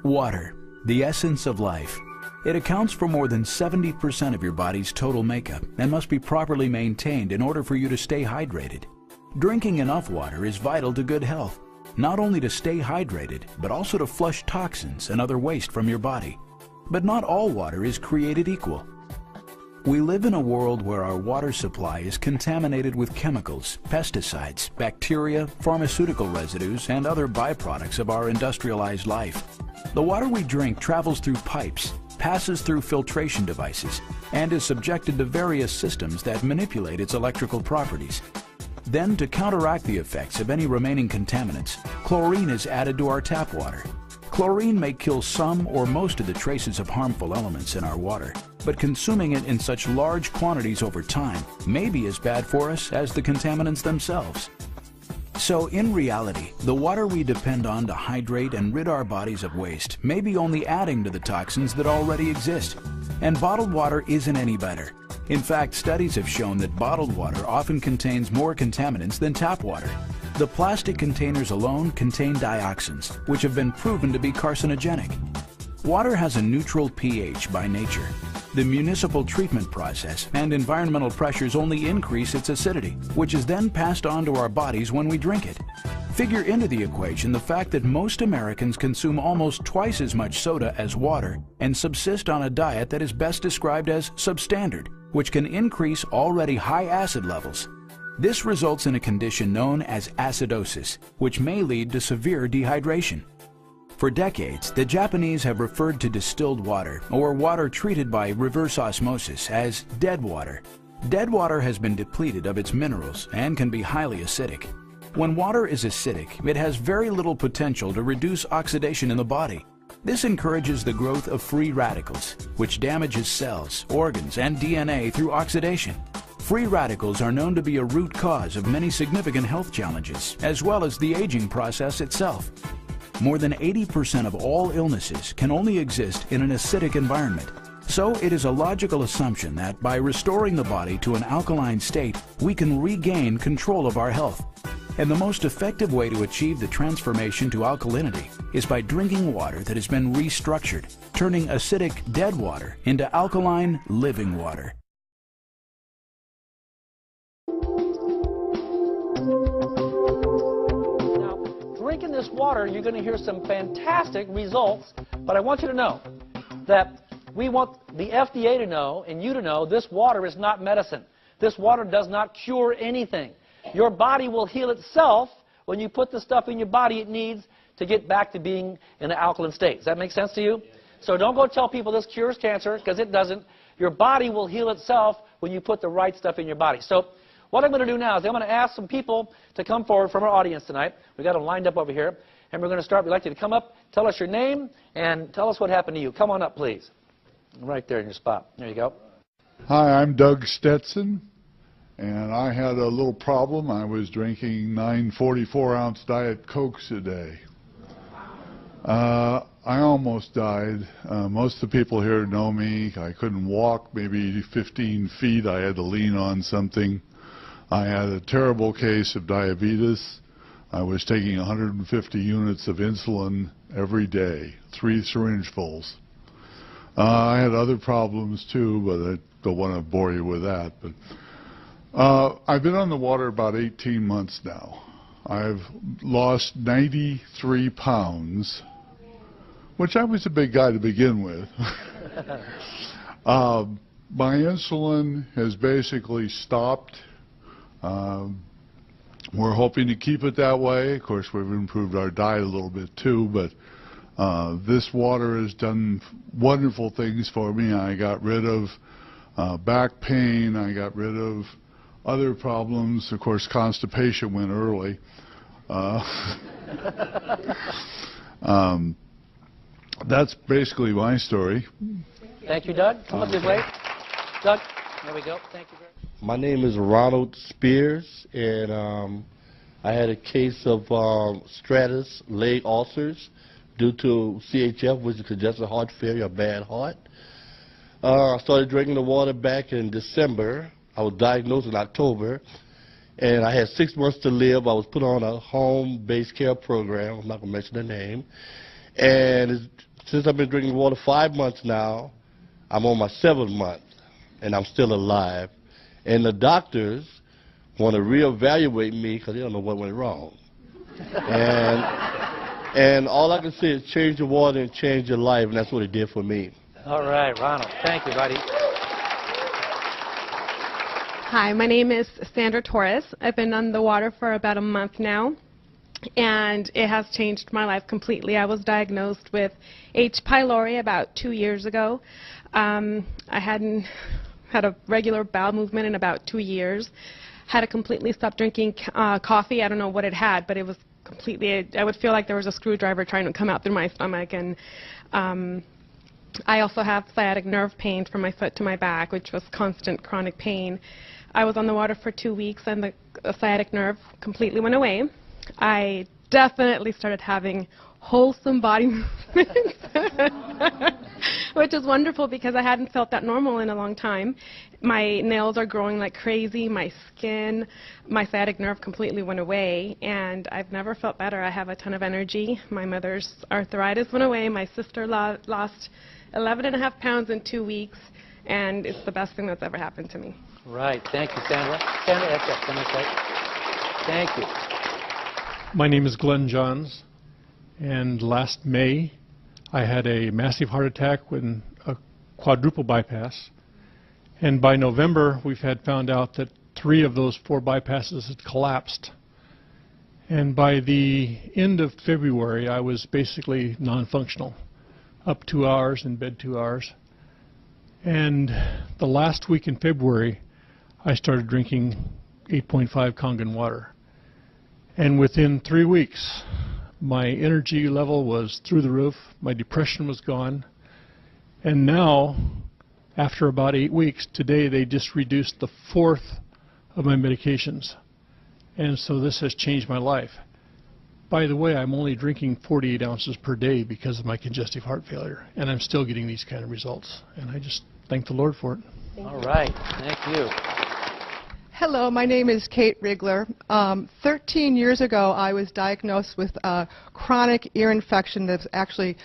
Water, the essence of life. It accounts for more than 70% of your body's total makeup and must be properly maintained in order for you to stay hydrated. Drinking enough water is vital to good health, not only to stay hydrated, but also to flush toxins and other waste from your body. But not all water is created equal. We live in a world where our water supply is contaminated with chemicals, pesticides, bacteria, pharmaceutical residues, and other byproducts of our industrialized life. The water we drink travels through pipes, passes through filtration devices, and is subjected to various systems that manipulate its electrical properties. Then, to counteract the effects of any remaining contaminants, chlorine is added to our tap water. Chlorine may kill some or most of the traces of harmful elements in our water, but consuming it in such large quantities over time may be as bad for us as the contaminants themselves. So in reality, the water we depend on to hydrate and rid our bodies of waste may be only adding to the toxins that already exist. And bottled water isn't any better. In fact, studies have shown that bottled water often contains more contaminants than tap water. The plastic containers alone contain dioxins, which have been proven to be carcinogenic. Water has a neutral pH by nature. The municipal treatment process and environmental pressures only increase its acidity, which is then passed on to our bodies when we drink it. Figure into the equation the fact that most Americans consume almost twice as much soda as water and subsist on a diet that is best described as substandard, which can increase already high acid levels. This results in a condition known as acidosis, which may lead to severe dehydration. For decades, the Japanese have referred to distilled water, or water treated by reverse osmosis, as dead water. Dead water has been depleted of its minerals and can be highly acidic. When water is acidic, it has very little potential to reduce oxidation in the body. This encourages the growth of free radicals, which damages cells, organs, and DNA through oxidation. Free radicals are known to be a root cause of many significant health challenges, as well as the aging process itself. More than 80% of all illnesses can only exist in an acidic environment. So it is a logical assumption that by restoring the body to an alkaline state, we can regain control of our health. And the most effective way to achieve the transformation to alkalinity is by drinking water that has been restructured, turning acidic dead water into alkaline living water. Drinking this water, you're going to hear some fantastic results, but I want you to know that we want the FDA to know and you to know this water is not medicine. This water does not cure anything. Your body will heal itself when you put the stuff in your body it needs to get back to being in an alkaline state. Does that make sense to you? So don't go tell people this cures cancer, because it doesn't. Your body will heal itself when you put the right stuff in your body. So what I'm going to do now is I'm going to ask some people to come forward from our audience tonight. We've got them lined up over here. And we're going to start. We'd like you to come up, tell us your name, and tell us what happened to you. Come on up, please. Right there in your spot. There you go. Hi, I'm Doug Stetson, and I had a little problem. I was drinking 9 44-ounce Diet Cokes a day. I almost died. Most of the people here know me. I couldn't walk maybe 15 feet. I had to lean on something. I had a terrible case of diabetes. I was taking 150 units of insulin every day, 3 syringefuls. I had other problems too, but I don't want to bore you with that. But I've been on the water about 18 months now. I've lost 93 pounds, which I was a big guy to begin with. My insulin has basically stopped. We're hoping to keep it that way. Of course, we've improved our diet a little bit too, but this water has done wonderful things for me. I got rid of back pain. I got rid of other problems. Of course, constipation went early. That's basically my story. Thank you, Doug. Come up this way. Doug, there we go. Thank you very much. My name is Ronald Spears, and I had a case of stratus leg ulcers due to CHF, which is congestive heart failure, a bad heart. I started drinking the water back in December. I was diagnosed in October, And I had 6 months to live. I was put on a home-based care program. I'm not going to mention the name. And since I've been drinking water 5 months now, I'm on my 7th month, and I'm still alive. And the doctors want to reevaluate me because they don't know what went wrong. And all I can say is change your water and change your life, and that's what it did for me. All right, Ronald. Thank you, buddy. Hi, my name is Sandra Torres. I've been on the water for about a month now, and it has changed my life completely. I was diagnosed with H. pylori about 2 years ago. I hadn't had a regular bowel movement in about 2 years. Had to completely stop drinking coffee. I don't know what it had, but it was completely, I would feel like there was a screwdriver trying to come out through my stomach. And I also have sciatic nerve pain from my foot to my back, which was constant chronic pain. I was on the water for 2 weeks, and the sciatic nerve completely went away. I definitely started having wholesome body movements, which is wonderful because I hadn't felt that normal in a long time. My nails are growing like crazy, my skin, my sciatic nerve completely went away, and I've never felt better. I have a ton of energy. My mother's arthritis went away. My sister lost 11.5 pounds in 2 weeks, and it's the best thing that's ever happened to me. Right. Thank you, Sandra. Sandra, that's it. Sandra, thank you. My name is Glenn Johns, and last May I had a massive heart attack with a quadruple bypass, and by November we've found out that 3 of those 4 bypasses had collapsed, and by the end of February I was basically non-functional, up 2 hours, in bed 2 hours, and the last week in February I started drinking 8.5 Kangen water. And within 3 weeks, my energy level was through the roof, my depression was gone, and now, after about 8 weeks, today they just reduced the 4th of my medications. And so this has changed my life. By the way, I'm only drinking 48 ounces per day because of my congestive heart failure, and I'm still getting these kind of results. And I just thank the Lord for it. All right. Thank you. Hello, my name is Kate Rigler. 13 years ago, I was diagnosed with a chronic ear infection that's actually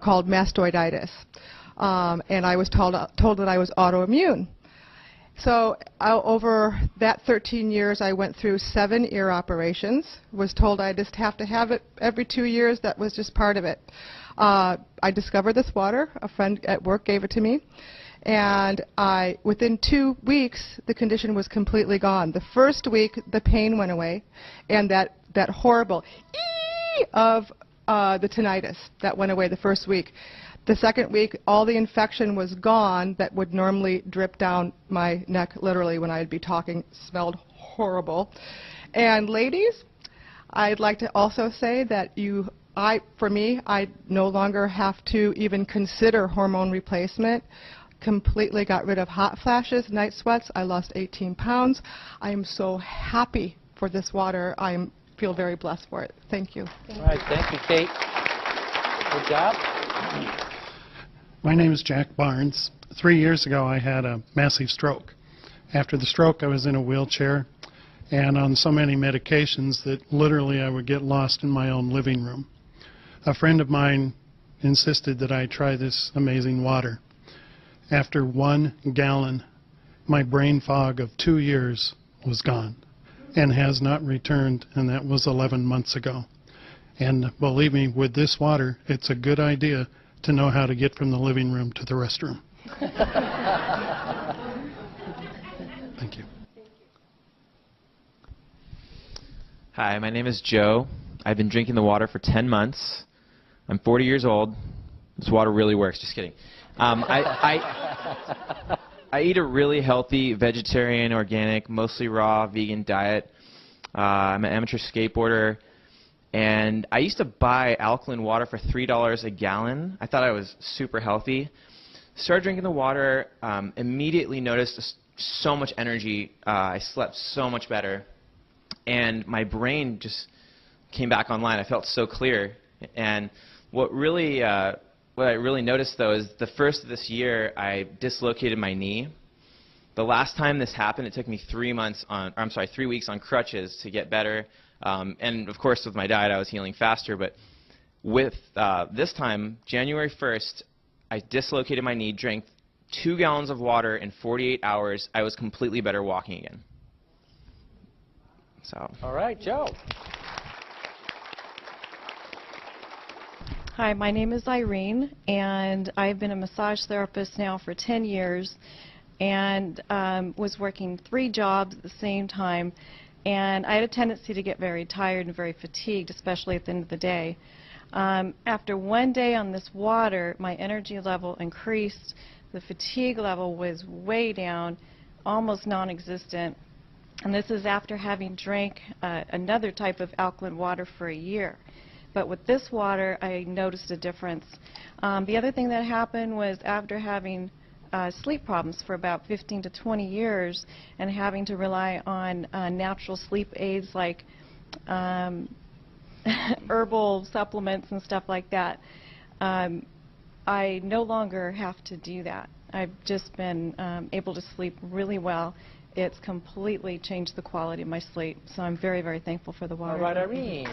called mastoiditis. And I was told that I was autoimmune. So over that 13 years, I went through 7 ear operations, was told I just have to have it every 2 years. That was just part of it. I discovered this water. A friend at work gave it to me. And within 2 weeks, the condition was completely gone. The first week, the pain went away, and that horrible ee of the tinnitus, that went away the first week. The second week, all the infection was gone that would normally drip down my neck, literally, when I'd be talking. Smelled horrible. And ladies, I'd like to also say that for me, I no longer have to even consider hormone replacement. Completely got rid of hot flashes, night sweats. I lost 18 pounds. I am so happy for this water. I feel very blessed for it. Thank you. All right. Thank you, Kate. Good job. My name is Jack Barnes. 3 years ago, I had a massive stroke. After the stroke, I was in a wheelchair and on so many medications that literally I would get lost in my own living room. A friend of mine insisted that I try this amazing water. After 1 gallon, my brain fog of 2 years was gone and has not returned, and that was 11 months ago. And believe me, with this water, it's a good idea to know how to get from the living room to the restroom. Thank you. Hi, my name is Joe. I've been drinking the water for 10 months. I'm 40 years old. This water really works. Just kidding. I eat a really healthy vegetarian, organic, mostly raw, vegan diet. I'm an amateur skateboarder, and I used to buy alkaline water for $3 a gallon. I thought I was super healthy. Started drinking the water, immediately noticed so much energy. I slept so much better, and my brain just came back online. I felt so clear. And what I really noticed, though, is the first of this year, I dislocated my knee. The last time this happened, it took me 3 weeks on crutches to get better. And of course, with my diet, I was healing faster. But with this time, January 1st, I dislocated my knee, drank 2 gallons of water in 48 hours. I was completely better walking again. So. All right, Joe. Hi, my name is Irene, and I've been a massage therapist now for 10 years, and was working 3 jobs at the same time, and I had a tendency to get very tired and very fatigued, especially at the end of the day. After 1 day on this water, my energy level increased, the fatigue level was way down, almost non-existent, and this is after having drank another type of alkaline water for a year. But with this water, I noticed a difference. The other thing that happened was after having sleep problems for about 15 to 20 years and having to rely on natural sleep aids like herbal supplements and stuff like that, I no longer have to do that. I've just been able to sleep really well. It's completely changed the quality of my sleep, so I'm very, very thankful for the water. All right, Irene.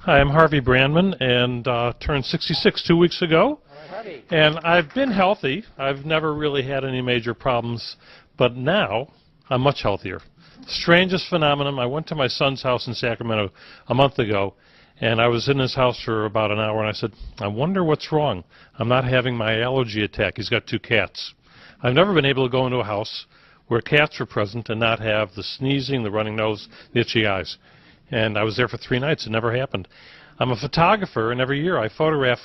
Hi, I'm Harvey Brandman, and turned 66 2 weeks ago. All right, Harvey. And I've been healthy. I've never really had any major problems, but now I'm much healthier. Strangest phenomenon, I went to my son's house in Sacramento a month ago, and I was in his house for about an hour, and I said, I wonder what's wrong. I'm not having my allergy attack. He's got 2 cats. I've never been able to go into a house where cats were present and not have the sneezing, the running nose, the itchy eyes. And I was there for 3 nights. It never happened. I'm a photographer, and every year I photograph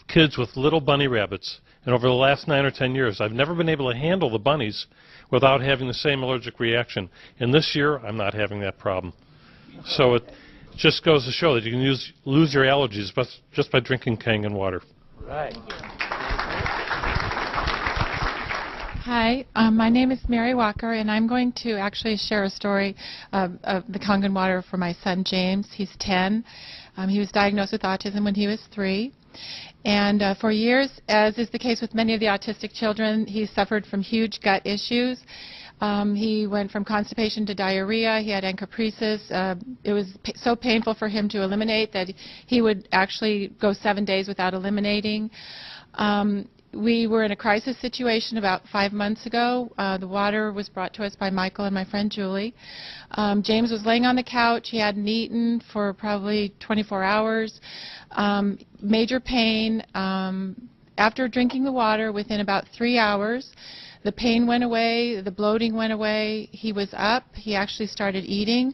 kids with little bunny rabbits. And over the last 9 or 10 years, I've never been able to handle the bunnies without having the same allergic reaction. And this year, I'm not having that problem. So it just goes to show that you can lose your allergies just by drinking Kangen water. Right. Hi, my name is Mary Walker, and I'm going to actually share a story of the Kangen water for my son James. He's 10. He was diagnosed with autism when he was 3. And for years, as is the case with many of the autistic children, he suffered from huge gut issues. He went from constipation to diarrhea. He had encopresis. It was so painful for him to eliminate that he would actually go 7 days without eliminating. We were in a crisis situation about 5 months ago. The water was brought to us by Michael and my friend Julie. James was laying on the couch. He hadn't eaten for probably 24 hours. Major pain. After drinking the water, within about 3 hours, the pain went away, the bloating went away. He was up. He actually started eating.